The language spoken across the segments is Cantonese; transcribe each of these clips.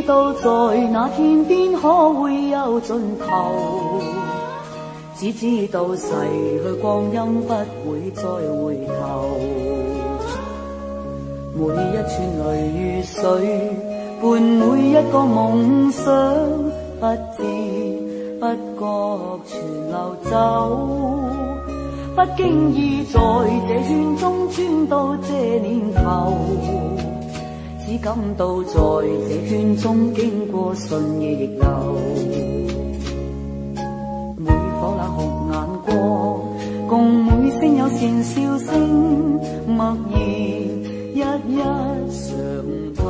道在那天边可會有盡頭，只知道逝去光陰不會再回頭。每一串淚與水，伴每一個夢想，不知不覺全流走。不經意在這圈中轉到這年頭，只感到在這圈中經過瞬夜逆流。每顆冷酷眼光，共每聲有善笑聲，默然一一嘗透。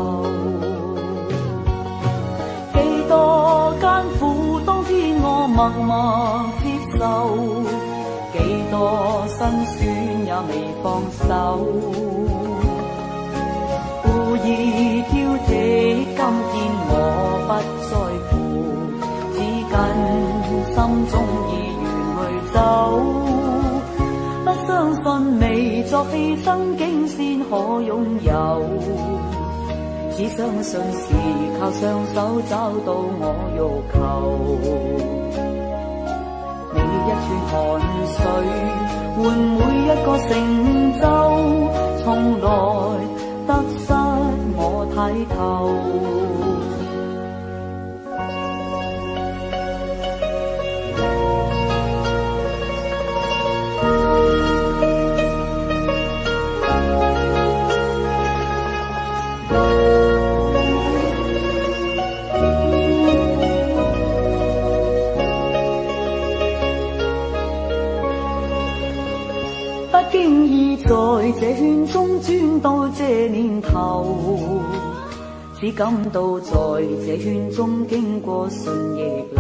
幾多艱苦，當天我默默接受，幾多辛酸也未放手。故意挑剔，今天我不在乎，只跟心中意願去走。不相信未作犧牲，竟先可擁有。只相信是靠雙手找到我欲求。你一串汗水換每一個成就，從來得失我睇透。不經意在這圈中轉到這年頭，只感到在這圈中經過順逆流。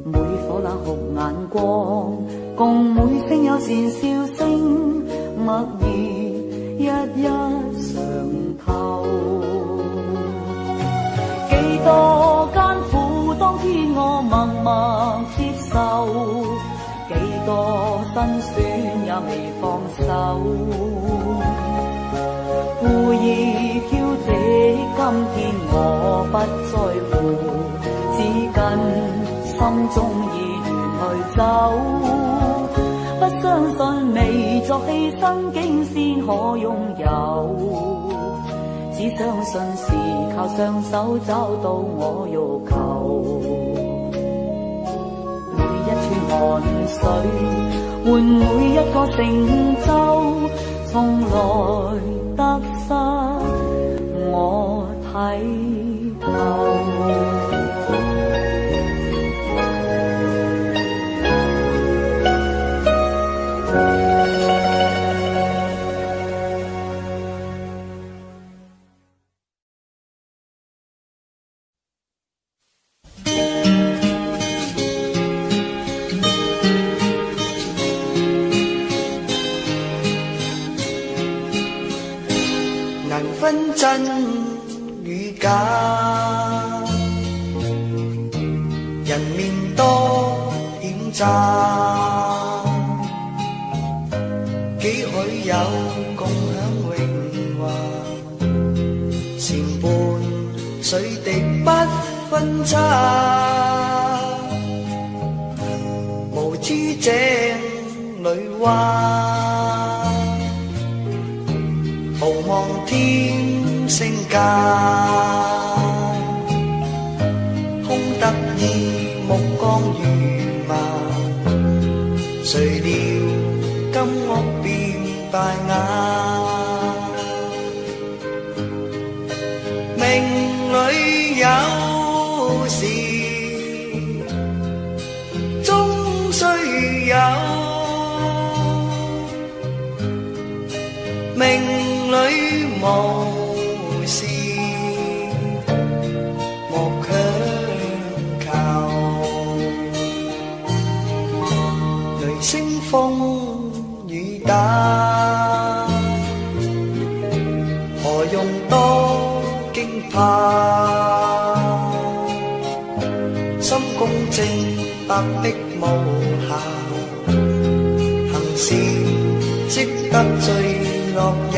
每顆冷酷眼光，共每聲有善笑聲，默然一一嘗透。幾多艱苦，當天我默默接受。幾多辛酸也未放手，故意挑剔今天我不在乎，只跟心中意願去走。不相信未作犧牲竟先可擁有，只相信是靠雙手找到我欲求。汗水換每一個成就，從來得失我睇透。分真與假，人面多險詐，幾許有共享榮華，前半水滴不分差，無知井裏蛙，無望天星價，空得意目光如麻，誰料金屋變敗瓦，命裏有時終須有，命裏無事莫強求，雷聲風雨打，何用多驚怕，心公正白璧無瑕，行善積得最樂也。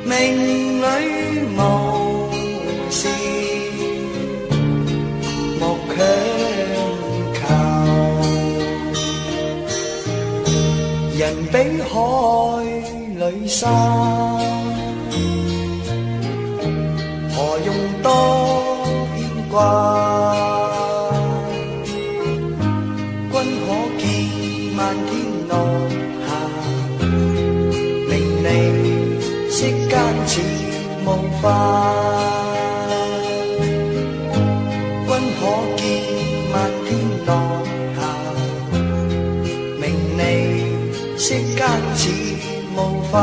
命裏無事莫強求，人比海裏沙，何用多牽掛？君可見漫天落霞，令你息間似霧化。君可見漫天落霞，明你息間似霧化。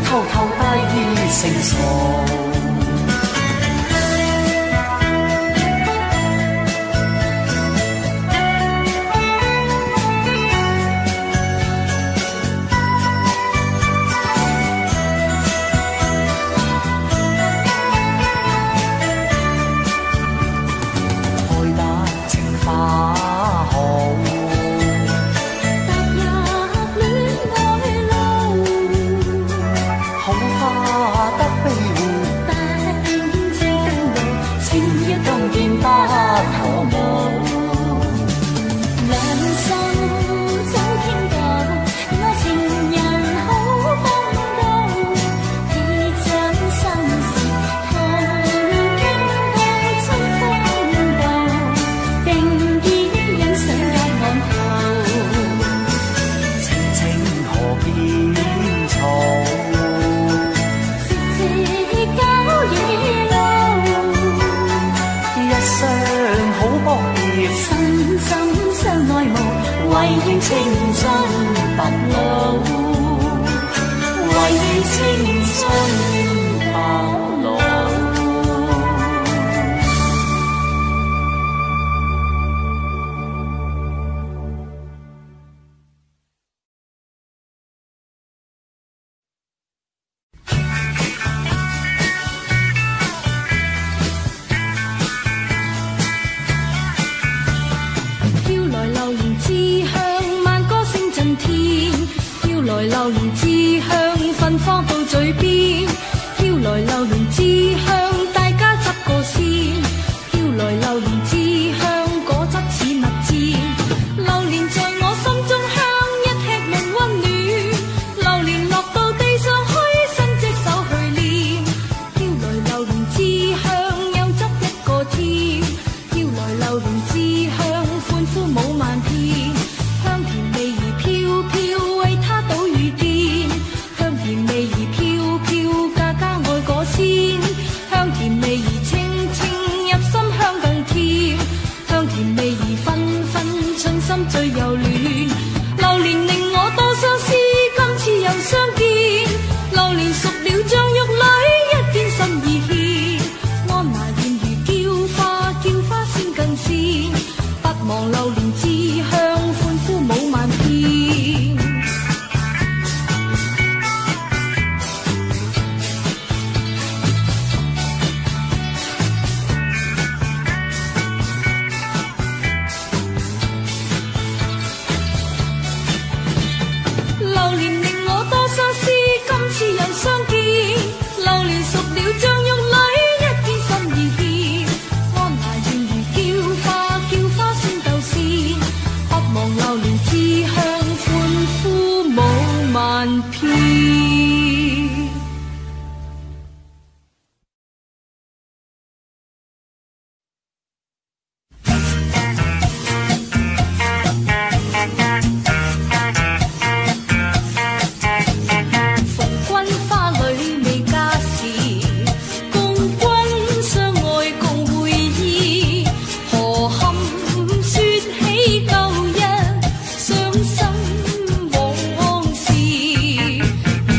偷偷低聲訴。好花得悲歡。見不可無。兩心早傾到，我情人好風度，記掌心事，同傾到春風度，並肩欣賞隔岸後，青青河邊草。心心相愛慕，唯願青春白老，唯願青春白老。榴蓮之香芬芳到嘴邊，飄來榴蓮之香，大家執個先。飄來榴蓮之香，果汁似蜜餞。榴蓮在我心中香，一吃能溫暖。榴蓮落到地上虛，伸隻手去捏。飄來榴蓮之香，有汁一個添。飄來榴蓮之香，歡呼舞萬遍。香甜味兒飄飄，為他倒雨電。香甜味兒飄飄，家家愛果鮮。香甜味兒清清，入心香更甜。香甜味兒紛紛，春心最柔嫩。榴蓮令我多相思，今次又相見。榴蓮熟了像玉女，一見心意獻。安娜燕如嬌花，叫花先更鮮。不忘榴蓮之香，歡呼舞萬遍。榴蓮令我多相思，今次又相見。榴蓮熟了像玉女，一見心意獻。安娜燕如嬌花，叫花先鬥鮮。不忘榴蓮之香，歡呼舞萬遍。逢君花裏未嫁時，共君相愛共會意。何堪說起舊日傷心往事？如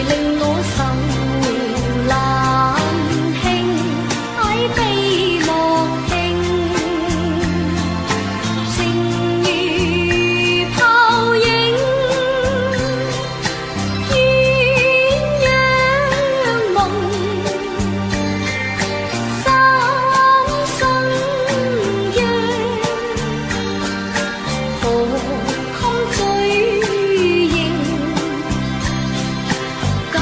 令我愁難興，哀悲莫聽，情如泡影，鴛鴦夢，三生約，何堪追認？舊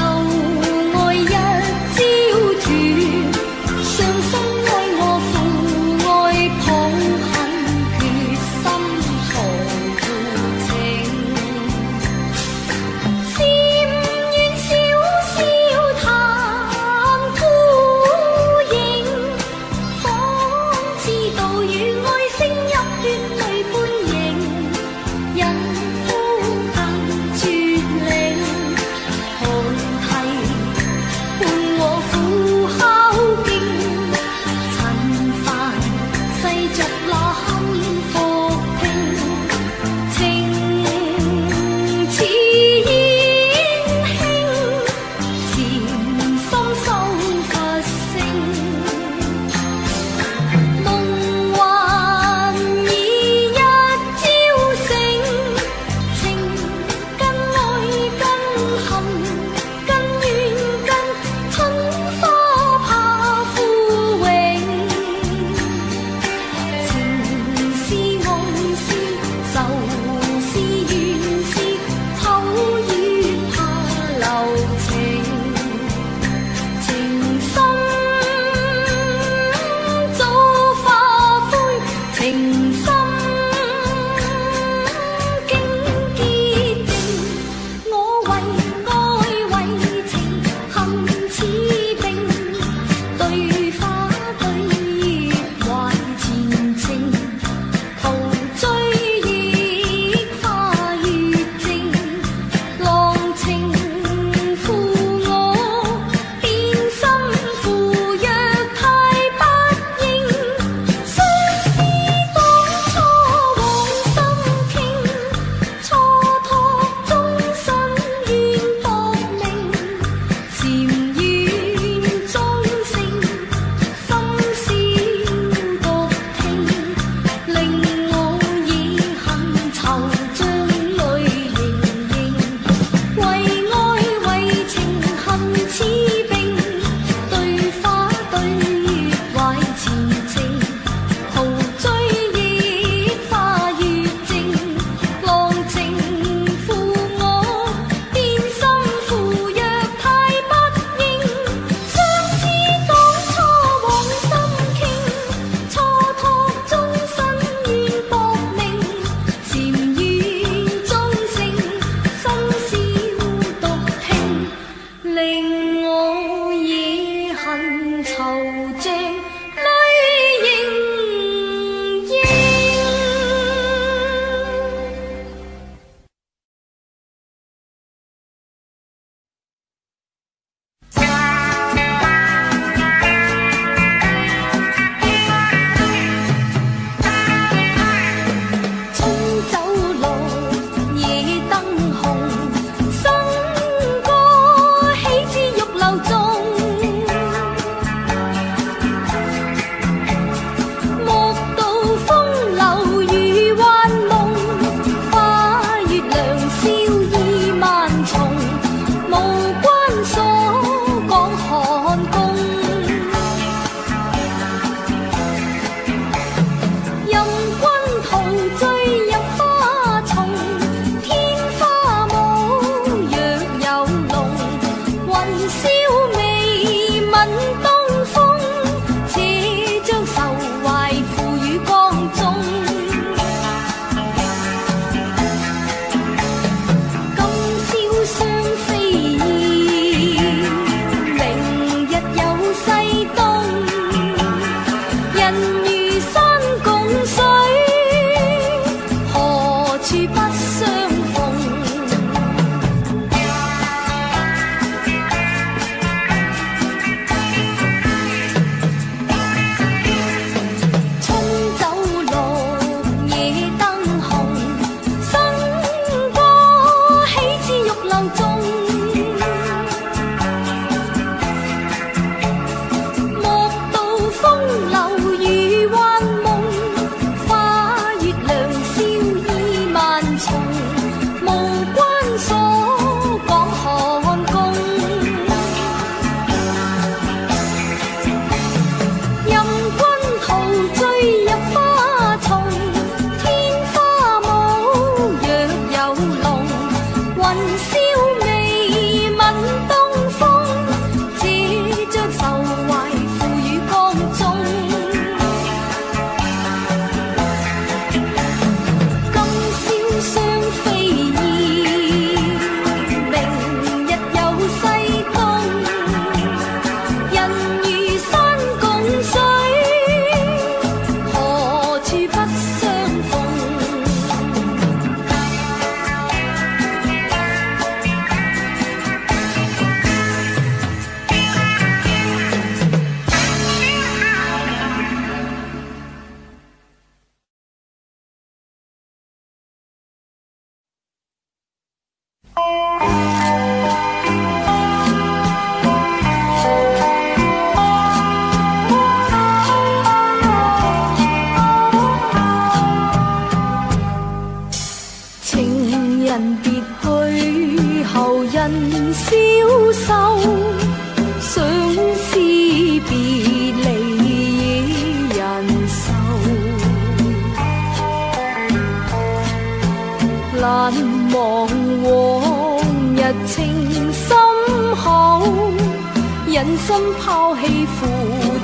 心拋棄負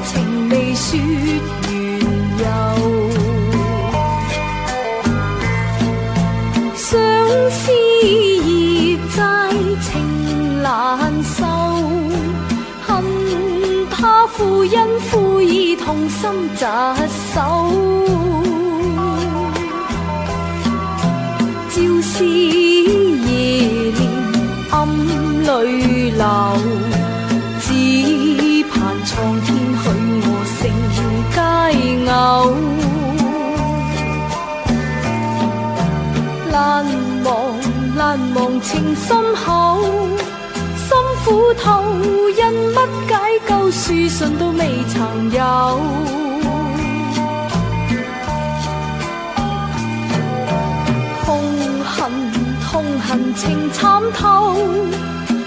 情未說緣由，相思業債情難受，恨他負因負義同心疾首，朝思夜念暗淚流。蒼天許我成佳偶，難忘情深厚，心苦透，因乜解救書信都未曾有，痛恨情慘透。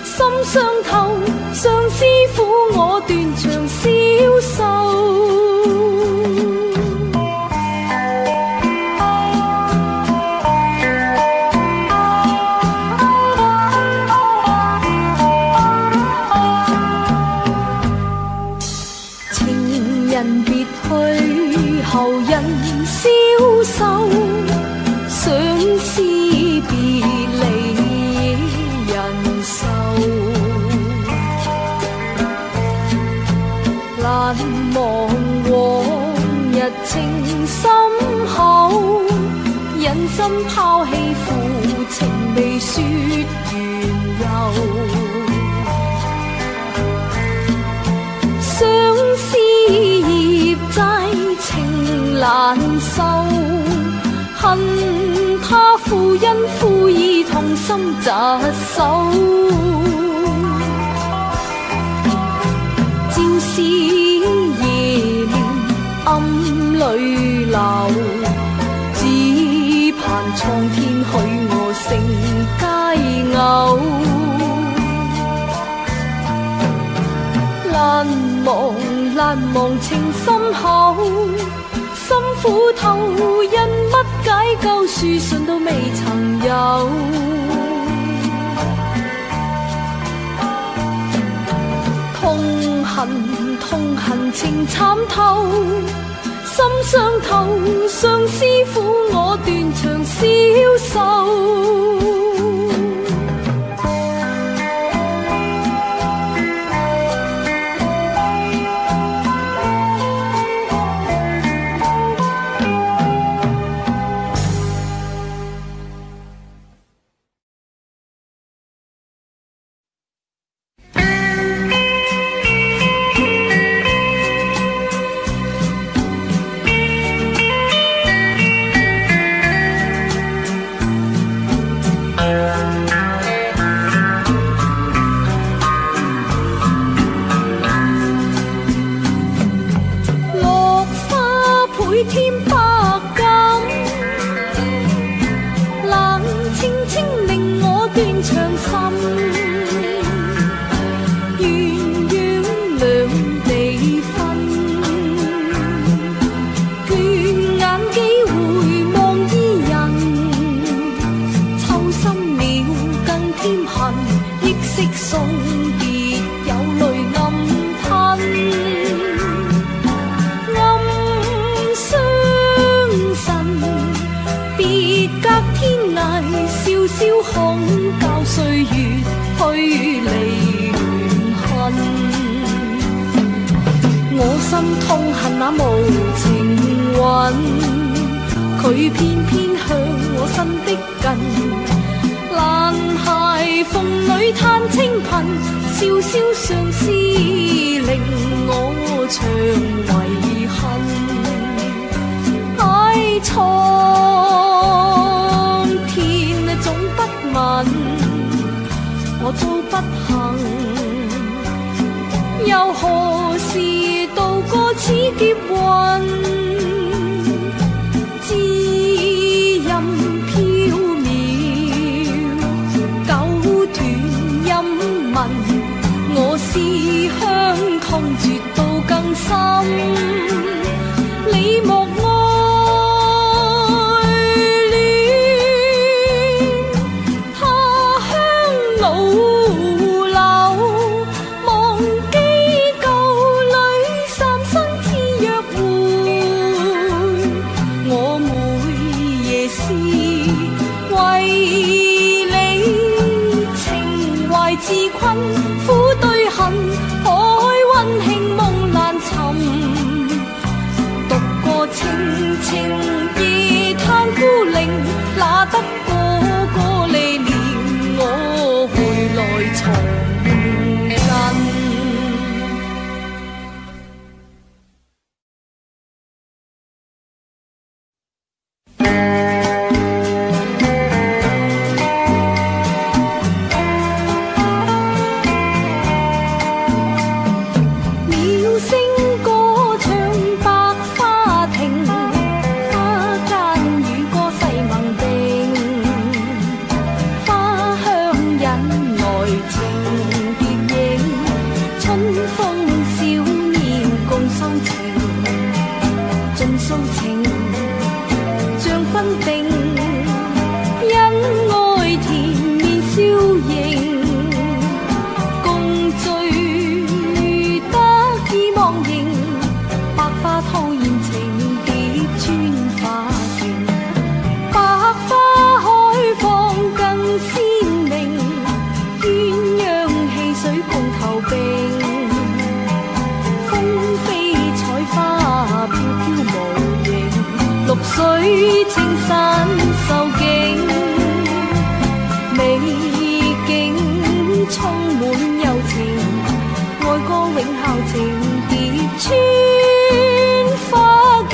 心傷透，上師傅我斷腸消瘦。情人別去，後人消瘦，相思別離。難忘往日情深厚，忍心拋棄負情未說緣由，相思業債情難受，恨他負因負義同心疾首。暗淚流，只盼蒼天許我成佳偶。難忘情深厚，心苦透，因乜解救書信都未曾有。痛恨情慘透，心傷透，上師傅我斷腸消瘦。佢偏偏向我身的近，蘭鞋縫裏嘆清貧，笑笑相思令我長遺恨。唉，蒼天總不問，我都不行，又何時渡過此劫運？知音飄渺，九斷音紋，我思鄉痛絕到更深。你莫苦對恨，海溫馨夢難尋。獨個清清夜嘆孤零，哪得個離憐我回來重近。水青山秀景，美景充滿柔情，愛歌永效情疊穿花徑。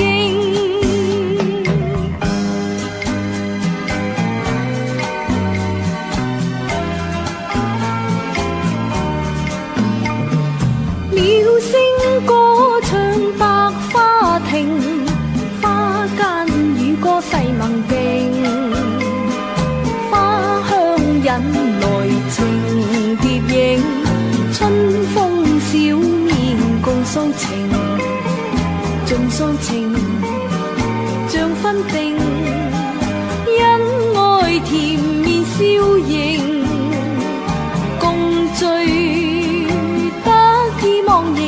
鳥聲歌唱百花亭，世盟並，花香引來情蝶影，春風笑面共訴情，盡訴情像分定，因愛甜面笑盈，共聚得意忘形，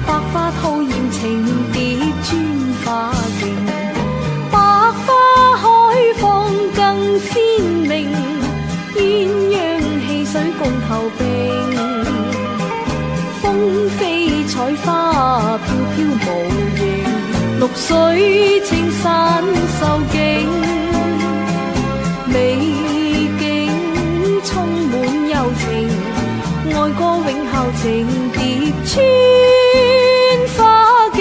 百花吐豔情蝶穿花徑。更鮮明，鴛鴦戲水共投並，風飛彩花飄飄無形，綠水青山秀景，美景充滿柔情，愛歌永效情疊穿花徑。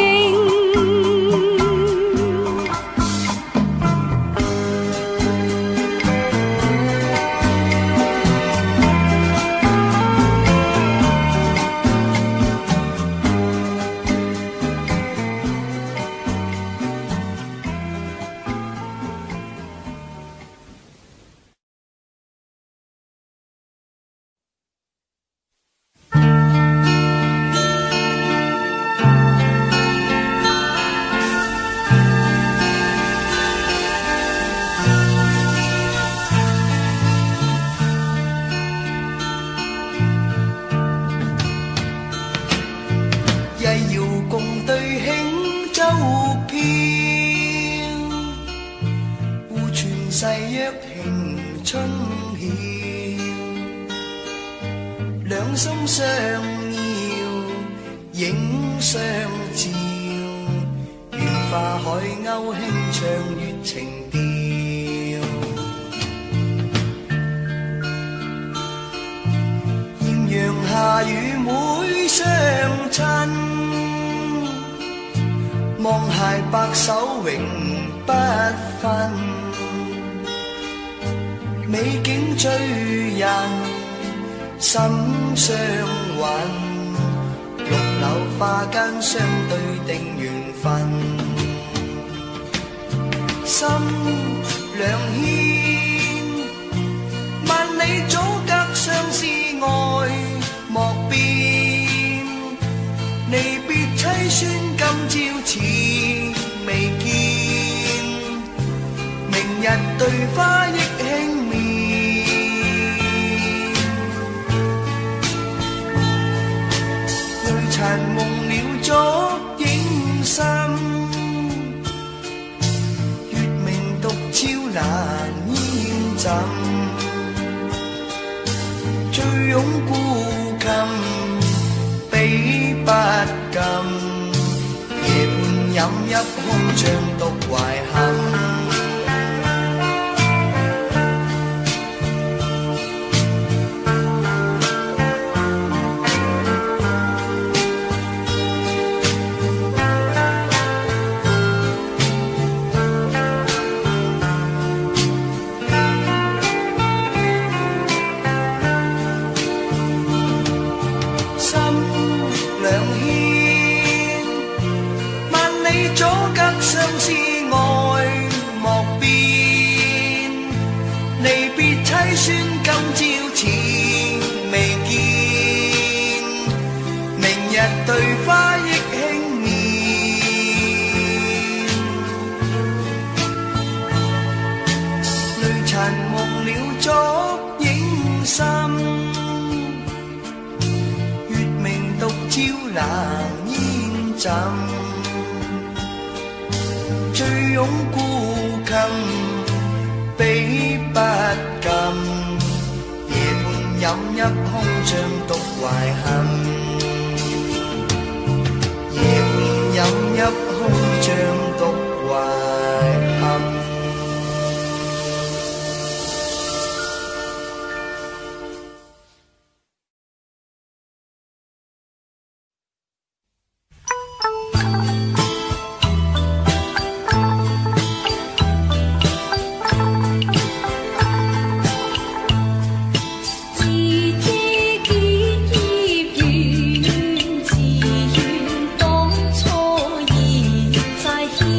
誓約慶春曉，兩心相邀影相照，願化海鷗輕唱月情調，豔陽下與妹相親，望偕白首永不分。美景醉人，心相允，綠柳花間相對定緣分，心兩牽，萬里阻隔相思愛莫變，離別凄酸今朝似未見，明日對花憶輕面。殘夢了昨影深，月明獨照難煙枕，醉擁孤琴比不禁，夜半飲泣空帳獨懷恨。對花憶輕面，淚殘夢了昨影深，月明獨照冷煙枕，醉擁孤琴比不禁，夜半飲泣空帳獨懷恨。飲泣空帳獨懷恨。在。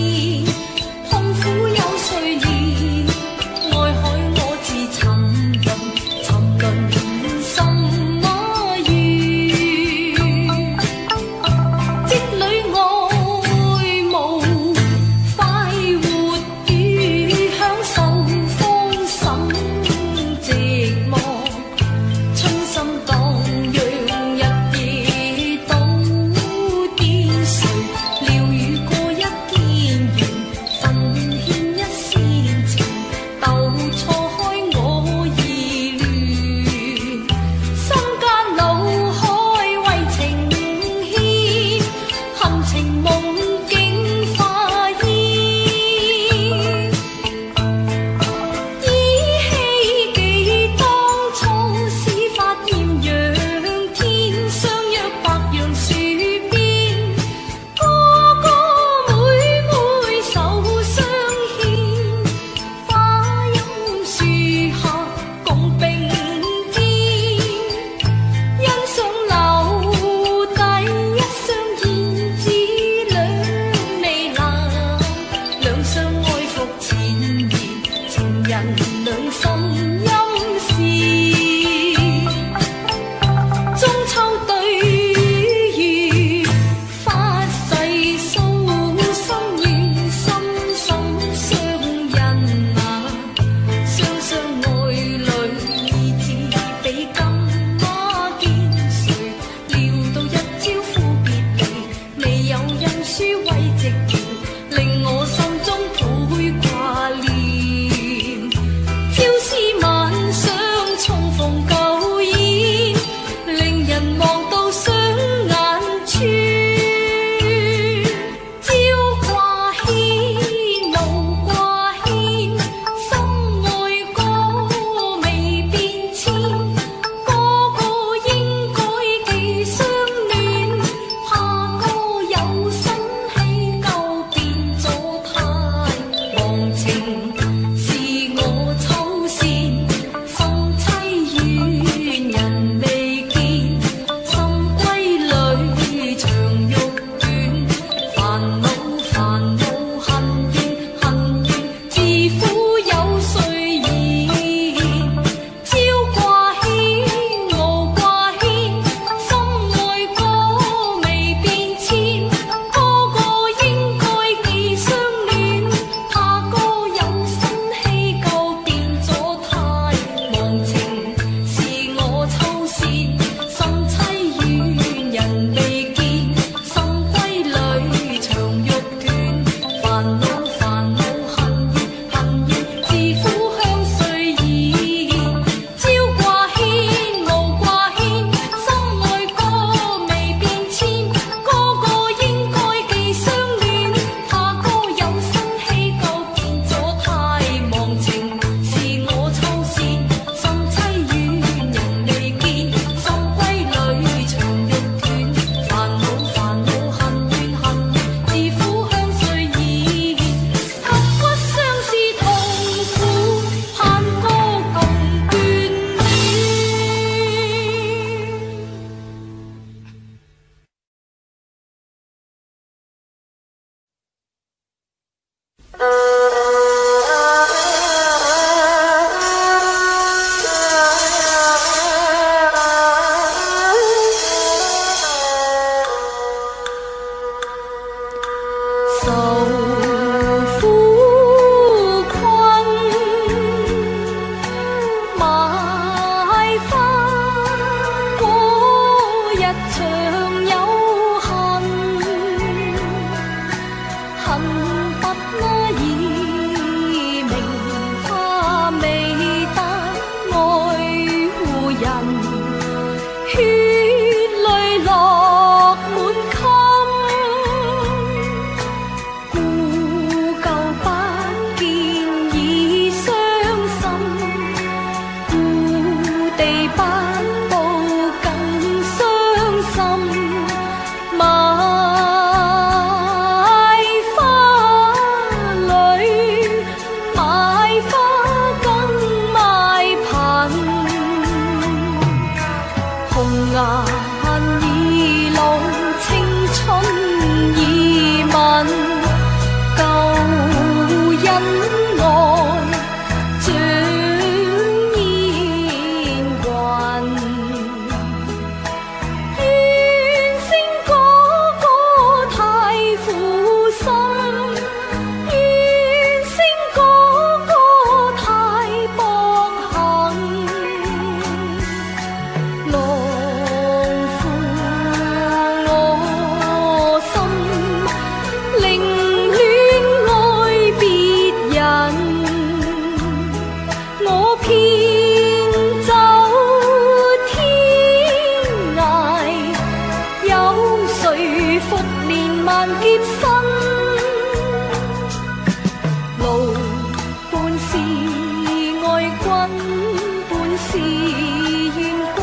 願君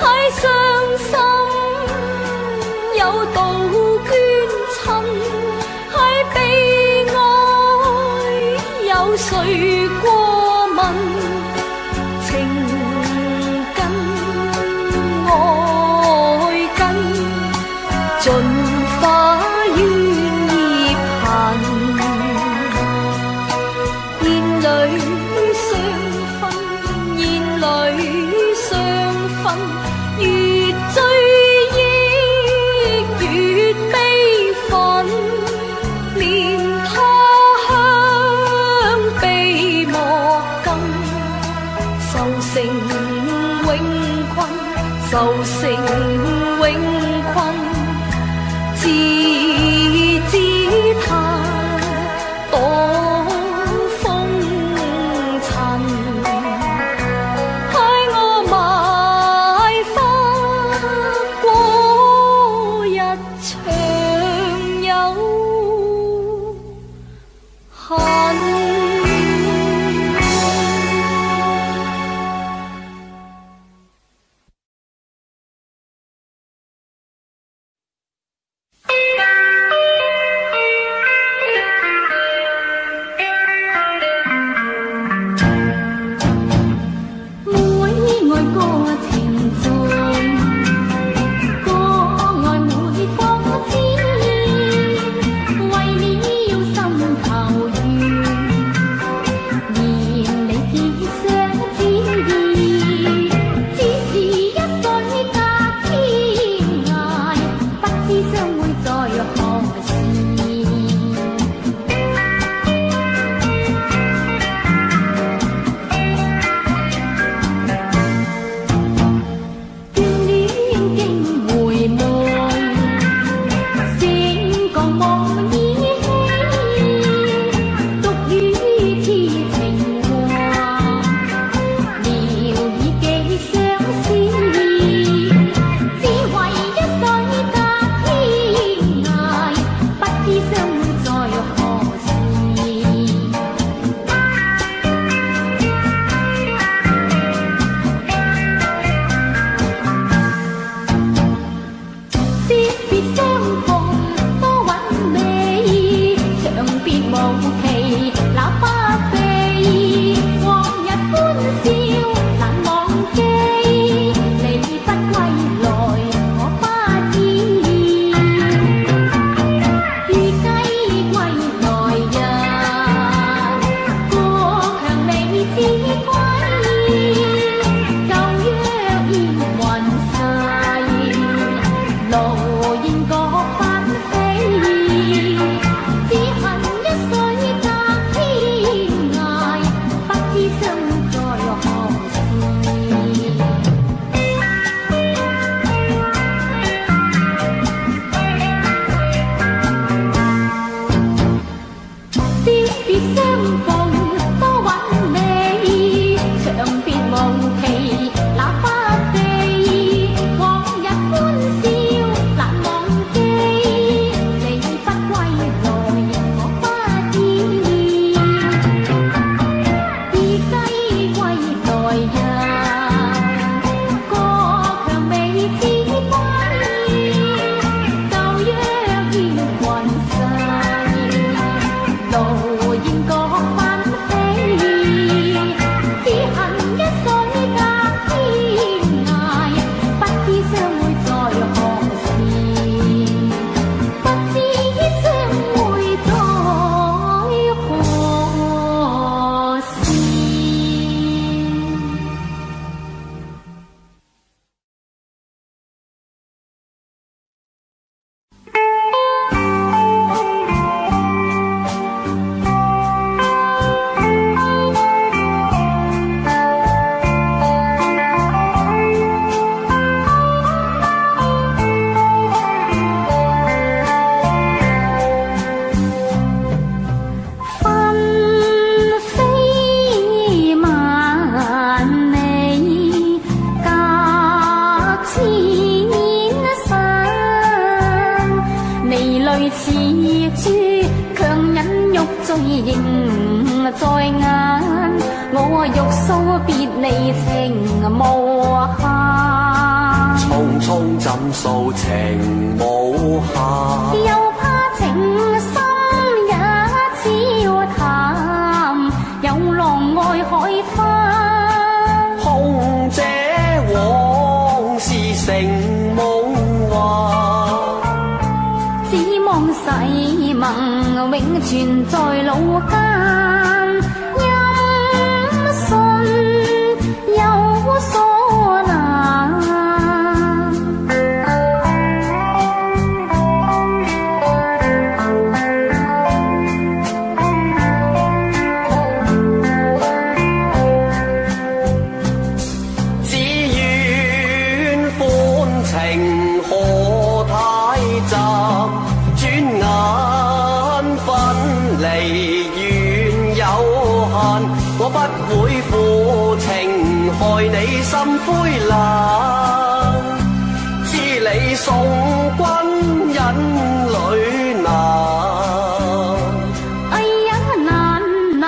喺傷心有道捐親，喺悲哀有誰過問？情根愛根盡化於葉痕，燕裏相分，燕裏相分，越追憶越悲憤，連他鄉悲莫禁，愁成永困，愁成永困，自知他躲風塵，喺我埋花過一場有恨。追認在眼，我欲訴別離情無限，匆匆怎訴情無限，又怕情深也悄淡，有浪愛海翻，空姐往事成夢幻，只望誓盟永存在腦間，音訊有所難。只願歡情何太雜，轉眼分離緣有限，我不會負情害你心灰冷，知你送君忍淚難。哎呀難難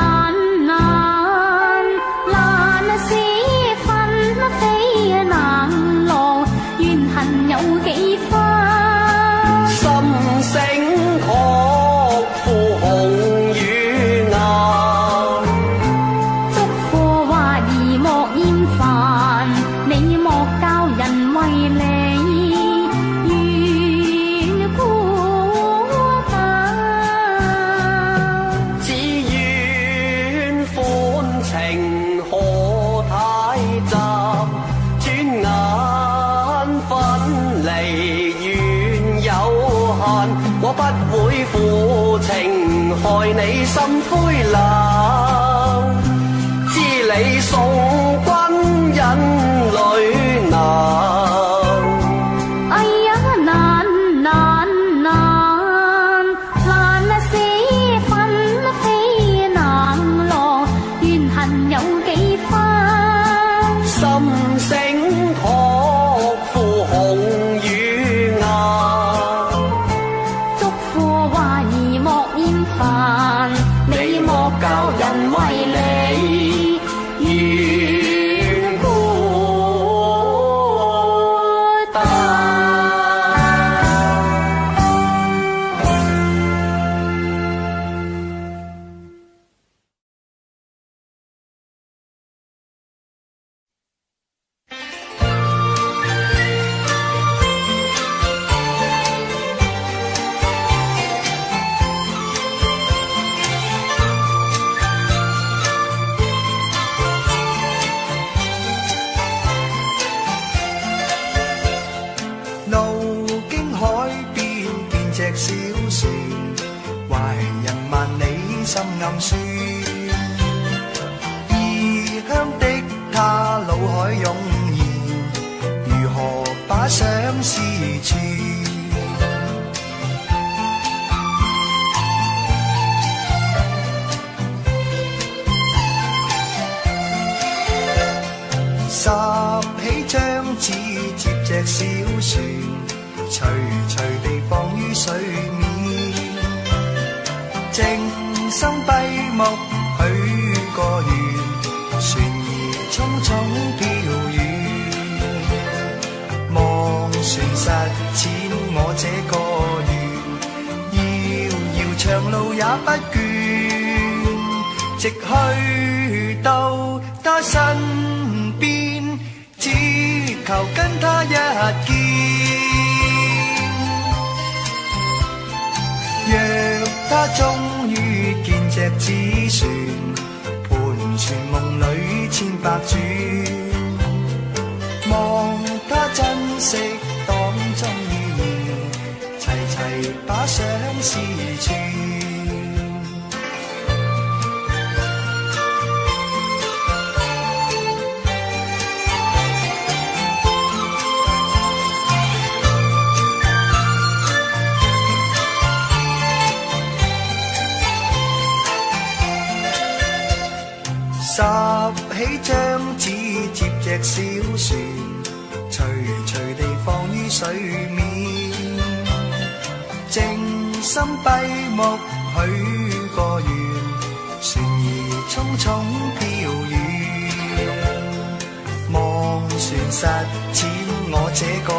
難，難捨分飛難落，怨恨有幾番，心聲確負紅與顏，祝賀話兒莫厭煩，你莫教人為你願孤單。只願歡情何太雜，轉眼分離緣有限，我不會負情害你心灰冷，知你送君忍淚難。哎呀難難難，難捨分飛難落，怨恨有幾番，心聲確負紅與顏，祝賀話兒莫厭煩，你莫教人為你願孤單。路經海邊見隻小船，懷人萬里心暗酸。異鄉的他腦海湧現，如何把相思串？拾起張紙接隻小船，徐徐地放於水面，靜心閉目許個願，船兒匆匆飄遠，望船實踐我這個願，遙遙長路也不倦，直去到他身邊，只求跟他一見。若他終於見隻紙船，盤旋夢裏千百轉，望他珍惜當中意念，齊齊把相思串。拾起張紙接隻小船，徐徐地放於水面，靜心閉目許個願，船兒匆匆飄遠。望船實踐我這個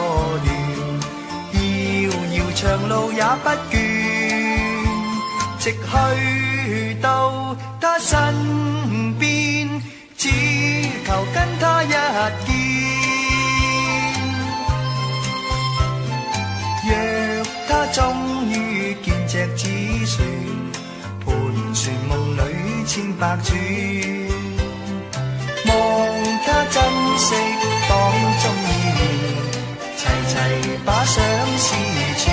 願，遙遙長路也不倦，直去到他身邊，只求跟他一見。若他終於見隻紙船，盤旋夢裏千百轉，望他珍惜當中意，齊齊把相思串。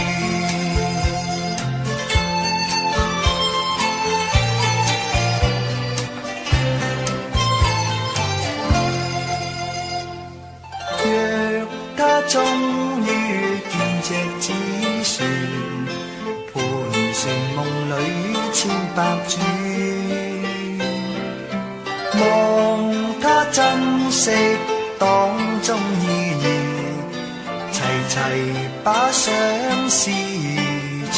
若他終於見隻紙船，盤旋夢裏千百轉，望他珍惜當中意義，齊齊把相思串。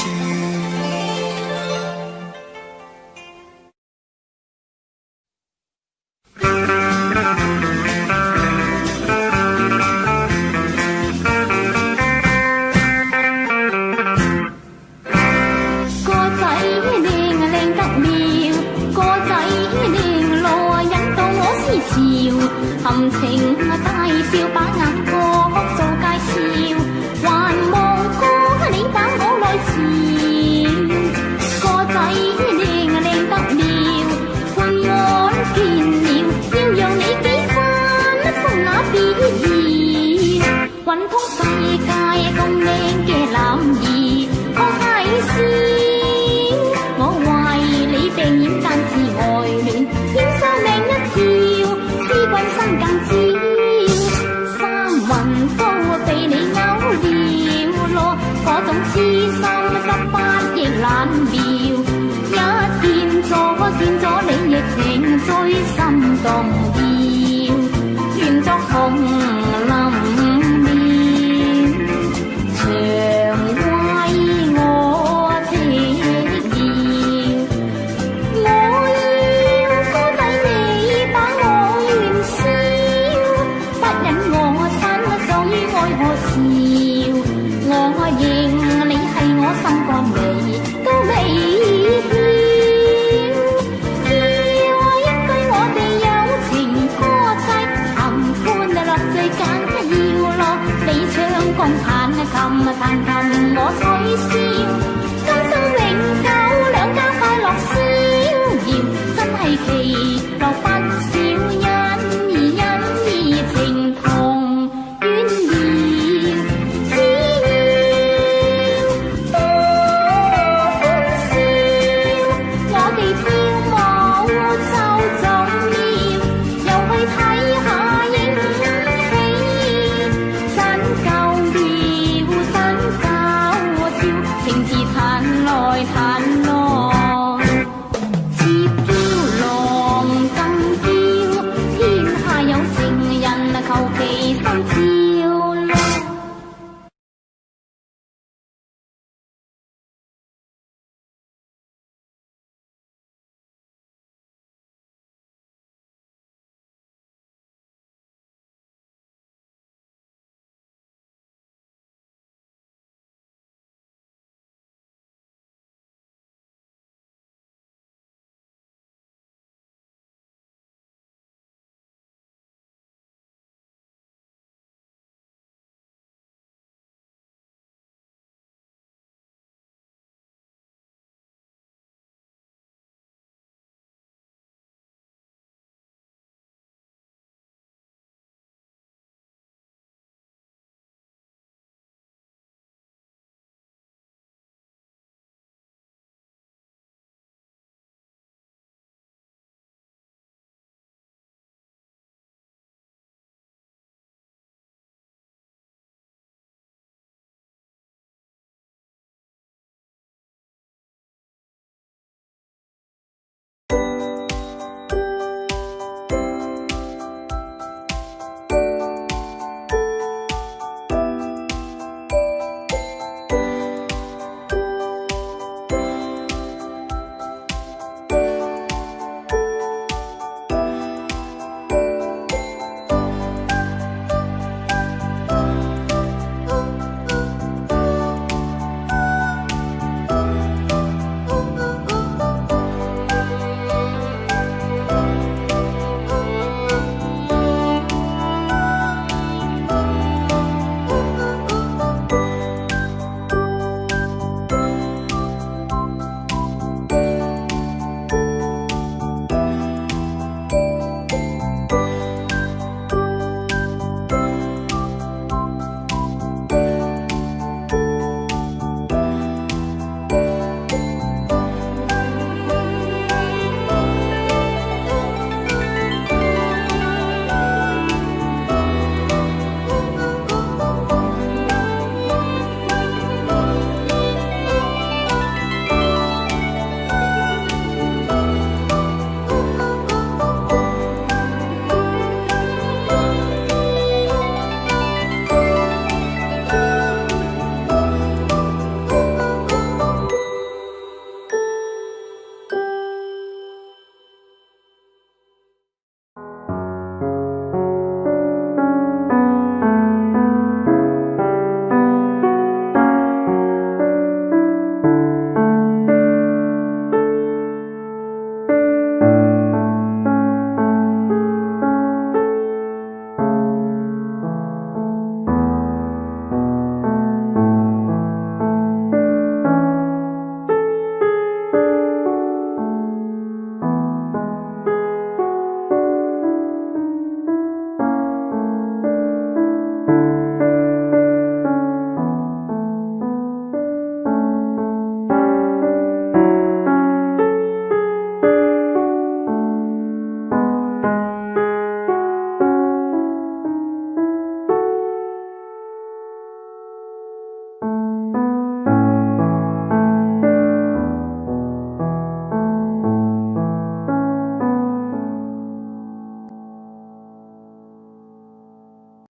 含情大笑，把眼角做介紹，還望哥你等我來瞧。個仔靚靚得妙，伴我見了，要讓你幾分風雅別意。運通世界咁靚嘅男兒，我係笑，我為你病染但是愛戀，要生命一條。君生更焦，三魂都被你勾了咯，嗰種痴心18億難描。一見咗你亦情最心動搖，願作紅林鳥，長為我寂遙。我要歌仔你把我不忍我身終於愛我笑，我認你係我心肝眉都未曉，叫一句我哋友情歌仔，含歡樂最緊要咯。你唱共彈琴彈我吹簫，今生永久兩家快樂逍遙，真係其樂不消。